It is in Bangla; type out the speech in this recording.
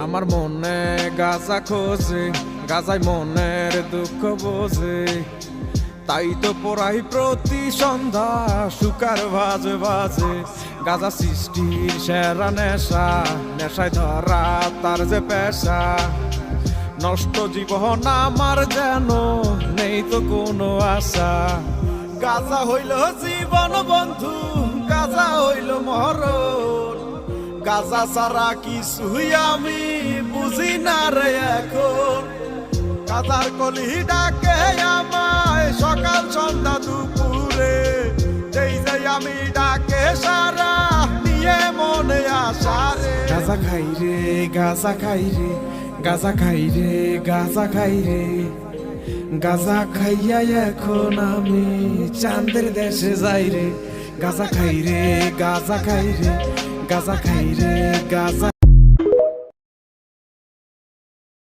আমার মনে গাজা খোঁজে, গাজায় মনের দুঃখ বোঝে, তাই তো পড়াই প্রতি সন্ধ্যা সুকার বাজে বাজে। গাজা সৃষ্টির সেরা নেশা, নেশায় ধরা তার যে পেশা। নষ্ট জীবন আমার যেন নেই তো কোনো আশা। গাজা হইল জীবন বন্ধু, গাজা হইল মরণ, গাজা ছাড়া কিছুই আমি বুঝি না রে এখন। গাজার কলি ডাকে আমায় সকাল সন্ধ্যা দুপুরে, যেই যেই আমি ডাকে সারা নিয়ে মনে আশা রে। গাজা খাই রে, গাজা খাই রে, গাজা খাই রে, গাজা খাই রে। গাজা খাইয়া এখন আমি চাঁদের দেশে যাই রে। গাজা খাই রে, গাজা খাই রে, গাজা খাই রে, গাজা